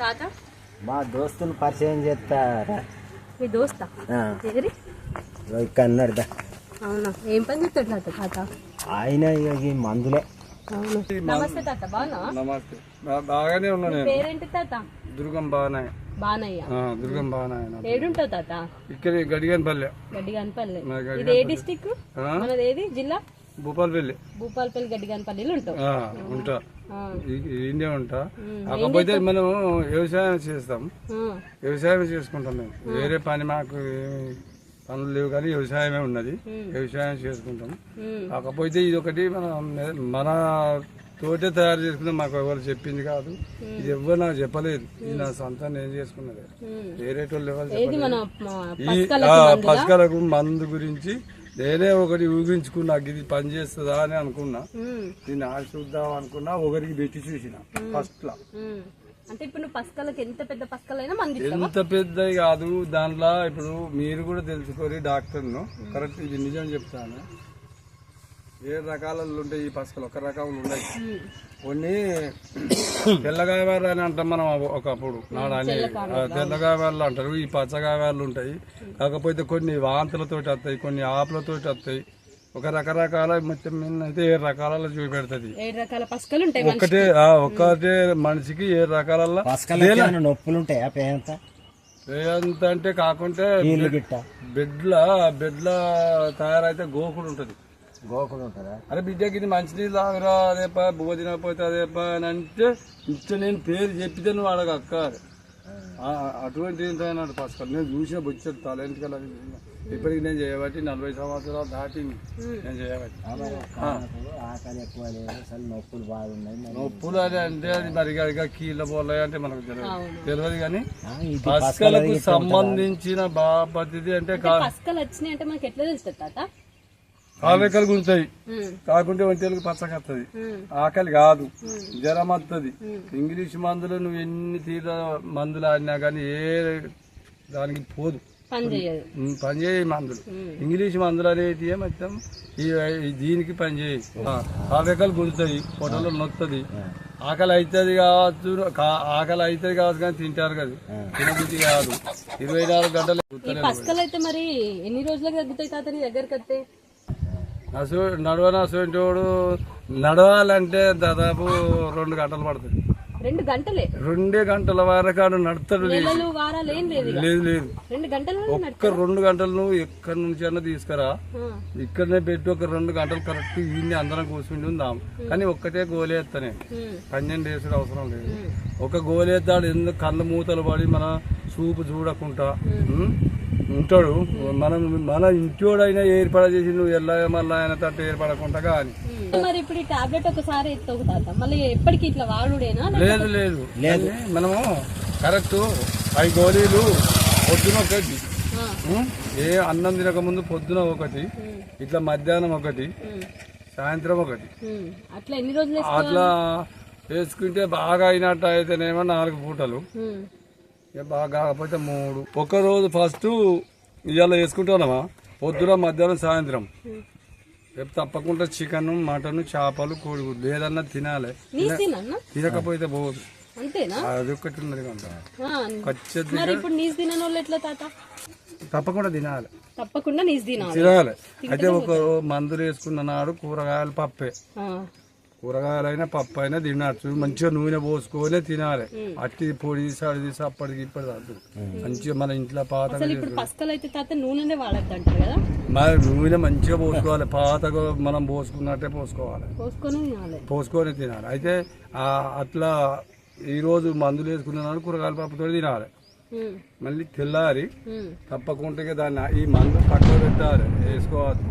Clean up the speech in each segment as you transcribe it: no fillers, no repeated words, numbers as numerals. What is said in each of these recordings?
తాత మా దోస్తులు పరిచయం చేస్తారా? మీ దోస్తా ఎవరి కన్నడదా? అవునా, ఏం పని చేస్తాడు తాత? ఆయన ఈ మందులే. అవును. నమస్తే తాత, బాగున్నా? నమస్తే, బాగానే ఉన్నా నేను. పేరేంటి తాత? దుర్గం బానాయ్. బానయ్య. దుర్గం బానాయ్. ఏడుంటావు తాత? ఇక్కడ గడిగన్పల్లె. గడ్డిగానపల్లి. ఇది ఏ డిస్టిక్? మనది ఏది జిల్లా? భూపాలపల్లి. భూపాలపల్లి గడ్డిగానపల్లిలో ఉంటావు? ఉంటా, ఇండియా ఉంటా. కాకపోతే మనం వ్యవసాయం చేస్తాం, వ్యవసాయం చేసుకుంటాం మేము. వేరే పని మాకు ఏమి పనులు లేవు, కానీ వ్యవసాయమే ఉన్నది, వ్యవసాయం చేసుకుంటాం. కాకపోతే ఇది ఒకటి మన తోటే తయారు చేసుకున్నాం, మాకు ఎవరు చెప్పింది కాదు, ఇది ఎవరు నాకు చెప్పలేదు, ఇది నా సొంతం నేను చేసుకున్నది. వేరే వాళ్ళు ఎవరు చెప్పలేదు. ఈ పసుకలకు మందు గురించి నేనే ఒకటి ఊహించుకున్నా, ఇది పని చేస్తుందా అని అనుకున్నా, దీన్ని చూద్దాం అనుకున్నా, ఒకరికి పెట్టి చూసిన ఫస్ట్ లా. అంటే ఇప్పుడు పసుకలకు ఎంత పెద్ద పసుకలైనా మంది, ఎంత పెద్దవి కాదు దాంట్లో. ఇప్పుడు మీరు కూడా తెలుసుకోరు, డాక్టర్ను కరెక్ట్, ఇది నిజం చెప్తాను. 7 రకాలలో ఉంటాయి ఈ పసుకలు, ఒక రకాలు ఉన్నాయి. కొన్ని తెల్లగాయవాళ్ళు అని అంటాం మనం ఒకప్పుడు నాడని, తెల్లగాయవాళ్ళు అంటారు. ఈ పచ్చగాయవాళ్ళు ఉంటాయి. కాకపోతే కొన్ని వాంతులతోటి వస్తాయి, కొన్ని ఆపులతోటి వస్తాయి. ఒక రకరకాల మొత్తం అయితే 7 రకాలలో చూపెడుతుంది. 7 రకాల పసుకలు ఉంటాయి. ఒక్కటే మనిషికి 7 రకాల నొప్పులు ఉంటాయా? పేంత అంటే కాకుంటే బెడ్ల తయారైతే గోకుడు ఉంటది. గోకుడు ఉంటుందా? అరే బిడ్డకి ఇది మంచినీళ్ళు తాగరా, అదేపా భోజనం పోతే అదేపా అని అంటే ఇచ్చే నేను పేరు చెప్పితే నువ్వు అడగక్క. అటువంటి ఏంటన్నాడు పసుకలు. నేను చూసిన బొచ్చాడు తలేంటికల్. ఇప్పటికి నేను చేయబట్టి 40 సంవత్సరాలు దాటింది నేను చేయబట్టి. ఆకలి ఎక్కువ లేదు, అసలు నొప్పులు బాగున్నాయి. నొప్పులు అది అంటే అది మరిగా కీళ్ళ పోలాయి అంటే మనకు తెలియదు, కానీ పసుకలకు సంబంధించిన పద్ధతి అంటే పసుకలు వచ్చినాయి అంటే మనకి ఎట్లా తెలుస్తుంది తాత? కావేకలు గుంతాయి, కాకుంటే ఒంటేలకు పచ్చకత్తది. ఆకలి కాదు, జ్వరం వస్తుంది. ఇంగ్లీష్ మందులు నువ్వు ఎన్ని తీర మందులు ఆడినా కానీ ఏ దానికి పోదు, పనిచేయ మందులు. ఇంగ్లీష్ మందులు అనేవి మొత్తం దీనికి పనిచేయి. కావేకలు గుంతాయి, పొట్టలో నొత్తది. ఆకలి అవుతుంది కావచ్చు, కానీ తింటారు కదా, తినబుద్ధి కాదు. 24 గంటలు. పసుకలు అయితే మరి ఎన్ని రోజులకు తగ్గుతాయి తాత నీ దగ్గరికి వస్తే? నడవనసోడు నడవాలంటే దాదాపు 2 గంటలు పడుతుంది. 2 గంటలే? 2 గంటల వరకు నడుస్తాడు. లేదు లేదు, 2 గంటలు. ఒక్క 2 గంటలు నువ్వు ఎక్కడి నుంచి అన్నా తీసుకురా, ఇక్కడనే పెట్టి ఒక 2 గంటలు కరెక్ట్ ఇన్ని అందరం కూర్చుండి ఉందాం. కానీ ఒక్కటే గోలేస్తానే, 12 వేసుడు అవసరం లేదు. ఒక గోలేస్తాడు, ఎందుకు కళ్ళు మూతలు పడి మన చూపు చూడకుండా ఉంటాడు. మన ఇంటోడైనా ఏర్పాటు చేసి నువ్వు మళ్ళీ ఆయన తట్టు ఏర్పడకుండా. కానీ మరి ఇప్పుడు ఈ టాబ్లెట్ ఒకసారి ఎత్తుకు తాత, మళ్ళీ ఎప్పటికి ఇట్లా వాడుడేనా? లేదు లేదు లేదు, మనము కరెక్ట్ 5 గోళీలు పొద్దున ఒకటి, ఏ అన్నం తినక ముందు పొద్దున ఒకటి, ఇట్లా మధ్యాహ్నం ఒకటి, సాయంత్రం ఒకటి, అట్లా ఎన్ని రోజులు అట్లా వేసుకుంటే బాగా అయినట్టు అయితేనేమో 4 పూటలు, బాగా కాకపోతే 3. ఒక్కరోజు ఫస్ట్ ఇవాళ వేసుకుంటున్నామా, పొద్దున మధ్యాహ్నం సాయంత్రం. రేపు తప్పకుండా చికెన్, మటన్, చేపలు, కోడిగుడ్లు ఏదన్నా తినాలి. తినకపోతే పోదు, అది ఒక్కటి ఉన్నది తప్పకుండా తినాలి. తినాలి. అయితే ఒక మందులు వేసుకున్న నాడు కూరగాయలు పప్పే, కూరగాయలైనా పప్పు అయినా తినచ్చు. మంచిగా నూనె పోసుకొని తినాలి. అట్టి పొడి సడి అప్పటికి ఇప్పటి మంచిగా మన ఇంట్లో పాత నూనె మంచిగా పోసుకోవాలి. పాతగా మనం పోసుకున్నట్టే పోసుకోవాలి, పోసుకొని తినాలి. అయితే అట్లా ఈరోజు మందులు వేసుకున్నాను కూరగాయల పప్పుతో తినాలి. మళ్ళీ తెల్లారి తప్పకుండా దాన్ని ఈ మందు పక్కన పెట్టాలి, వేసుకోవాలి.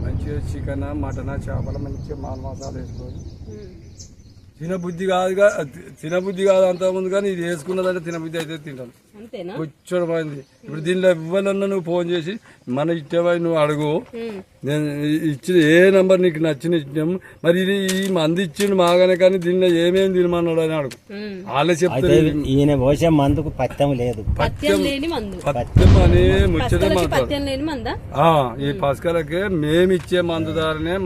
మంచిగా చికెన్, మటన్, చేపలు మంచిగా మసాలా వేసుకొని తినబుద్ధి కాదు అంతకుముందు. కానీ ఇది వేసుకున్నదంటే తినబుద్ధి అయితే తింటాను, కూర్చోడం పోయింది. ఇప్పుడు దీనిలో ఇవ్వాలన్నా నువ్వు ఫోన్ చేసి మన ఇచ్చేవై నువ్వు అడుగు, నేను ఇచ్చిన ఏ నంబర్ నీకు నచ్చిన ఇచ్చాము. మరి ఇది ఈ మంది ఇచ్చిండు మాగానే, కానీ దీనిలో ఏమేమి తినమన్నాడు అని అడుగు, వాళ్ళే చెప్తారు. ఈయన పోసే మందుకు పత్యం లేదు, పత్యం అనే ముచ్చటే మాట్లాడు. ఈ పసుకలకే మేమిచ్చే మందు ద్వారానే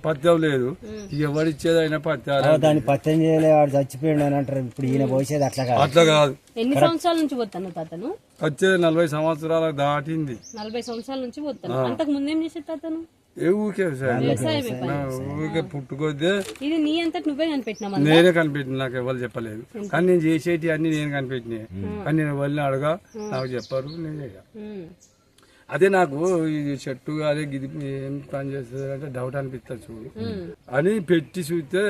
పత్యం లేదు, ఇక ఎవరిచ్చేది అయినా పత్యాలు. దాన్ని పత్యం చేయలే, వాడు చచ్చిపోయాడు అని అంటారు. ఇప్పుడు ఈయన పోసేది అట్లా కాదు. అట్లా కాదు. ఎన్ని సంవత్సరాల నుంచి పోతాను తాతను? వచ్చేది 40 సంవత్సరాలకు దాటింది. 40 సంవత్సరాల నుంచి పోతాను. అంతకు ముందేం చేసేది తాతను? ఊరికే ఊరికే పుట్టుకొద్దే. ఇది నీ అంతటి నువ్వే కనిపెట్టినా? నేనే కనిపెట్టిన, నాకు ఎవరు చెప్పలేదు. కానీ నేను చేసేటి అన్ని నేను కనిపెట్టినాయి. కానీ నేను ఎవరిని అడగా, నాకు చెప్పారు, నేను చేయ. అదే నాకు ఈ చెట్టు అదే గిది ఏం పని చేస్తుంది అంటే డౌట్ అనిపిస్తుంది చూడు అని పెట్టి చూస్తే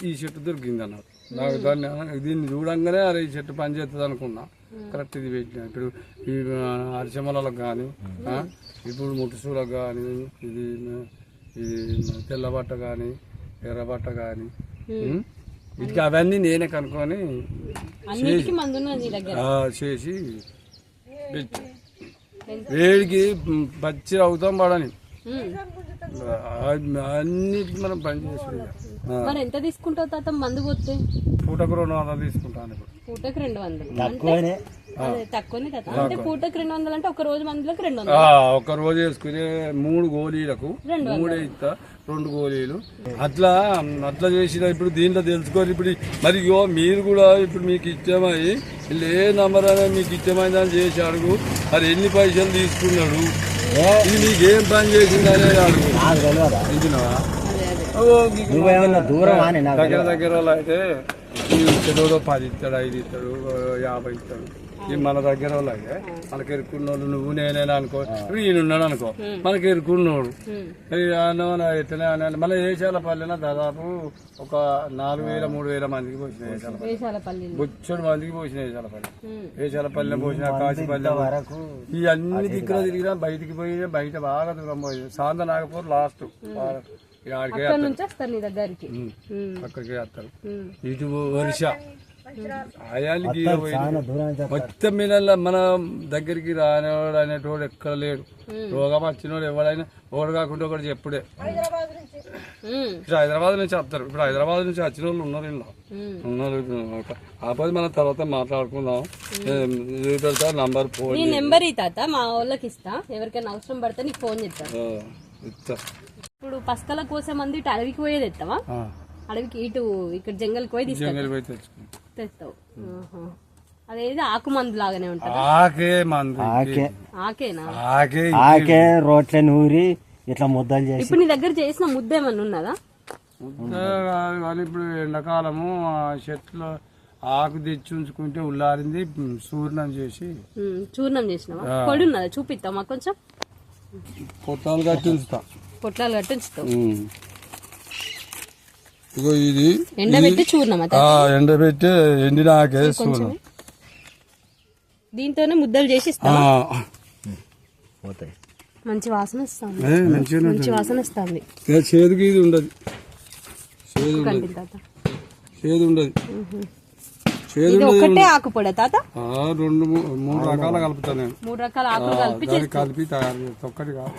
ఈ చెట్టు దొరికింది అన్నారు. నాకు దాన్ని దీన్ని చూడంగానే అరే ఈ చెట్టు పని చేస్తుంది అనుకున్నా. కరెక్ట్ ఇది పెట్టిన. ఇప్పుడు ఈ అరిచెమలకు కానీ, ఇప్పుడు ముట్టుసూలకు కానీ, ఇది తెల్లబట్ట కానీ, ఎర్రబట్ట కానీ, ఇట్లా అవన్నీ నేనే కనుక్కొని చేసి పెట్టి వేడికి పచ్చి అవుతాం పడని అన్నిటికి మనం పని చేసుకుంటాం. మరి ఎంత తీసుకుంటావు తాత మందు పోతే? పూటకు 200 తీసుకుంటాను. పూటకు 200 తక్కువనే తాత. అంటే పూటకు 200 అంటే ఒక రోజు మందులకు 200. ఒక రోజు వేసుకునే 3 గోళీలకు 3 ఇస్తా, 2 గోళీలు అట్లా అట్లా చేసిన. ఇప్పుడు దీంట్లో తెలుసుకోరు. ఇప్పుడు మరి మీరు కూడా ఇప్పుడు మీకు ఇష్టమై ఏ నంబర్ అనేది మీకు ఇష్టమైందని చేసి అడుగు. మరి ఎన్ని పైసలు తీసుకున్నాడు, ఇది నీకేం పని చేసింది అనేది అడుగు. దగ్గర దగ్గర అయితే చెరువులో 10 ఇస్తాడు, 5 ఇస్తాడు, 50 ఇస్తాడు. ఈ మన దగ్గర వాళ్ళు అయితే మనకి ఎరుకున్నోడు నువ్వు నేనేనా అనుకో, ఇప్పుడు ఈయనున్నాడు అనుకో, మనకి ఎరుకున్నోడు ఎట్లనే అని. మళ్ళీ ఏషాలపల్లిన దాదాపు ఒక 4,000 3,000 మందికి పోసిన ఏషాలపల్లి, బొచ్చడు మందికి పోసిన ఏషాలపల్లి పోసిన, కాశీపల్లి వరకు ఈ అన్ని దిక్కులో తిరిగినా బయటికి పోయి బయట బాగా దూరం పోయింది. సాంత నాగపూర్ లాస్ట్ అక్కడికి వస్తారు. ఇటు వర్ష ఆయాలి మొత్తం మీద మన దగ్గరికి రానివాడు అనేటోడు ఎక్కడ లేడు. రోగం వచ్చినోడు ఎవడైనా ఒకడు కాకుండా ఒకటి చెప్పుడే. ఇప్పుడు హైదరాబాద్ నుంచి వస్తారు. ఇప్పుడు హైదరాబాద్ నుంచి వచ్చిన వాళ్ళు ఉన్నారు, ఇలా ఉన్నారు. ఆపది మనం తర్వాత మాట్లాడుకుందాం. నంబర్ ఫోన్ నెంబర్ తాత మా వాళ్ళకి ఇస్తా, ఎవరికైనా అవసరం పడితే నీకు ఫోన్ చేస్తాను. ఇప్పుడు పసకల కోసం అంది ఇటు అడవికి పోయేది ఎత్తావా? అడవికి ఇటు ఇక్కడ జంగల్కి పోయి తెస్తావు. అదేది ఆకు మందు లాగానే ఉంటుంది. ఆకే రోట్ల నూరి ఇట్లా ముద్దలు చేసి. ఇప్పుడు నీ దగ్గర చేసిన ముద్ద ఏమన్నా ఉన్నదా? ముద్ద ఇప్పుడు ఎండాకాలము చెట్లు ఆకు తెచ్చి ఉంచుకుంటే ఉల్లారింది, చూర్ణం చేసి. చూర్ణం చేసినావా? పొడి ఉన్నదా? చూపిస్తావు మాకు కొంచెం. పొట్లాలు కట్టి ఉంచుతా. పొట్లాలు కట్టి ఉంచుతావు. ఇగో ఇది ఎండబెట్టి చూర్ణమా? ఎండబెట్టి ఎండిన ఆకే చూర్ణం. దీంతోనే ముద్దలు చేసి ఇస్తావా? మంచి వాసన వస్తుంది. మంచి వాసన వస్తుంది. చేదుకి ఇది ఉండదు, చేదు ఉండదు. ఇది ఒక్కటే ఆకు పొడి తాత? 2 3 రకాలు కలుపుతాను నేను. 3 రకాల ఆకులు కలిపి తయారు చేస్తా, ఒక్కటి కాదు.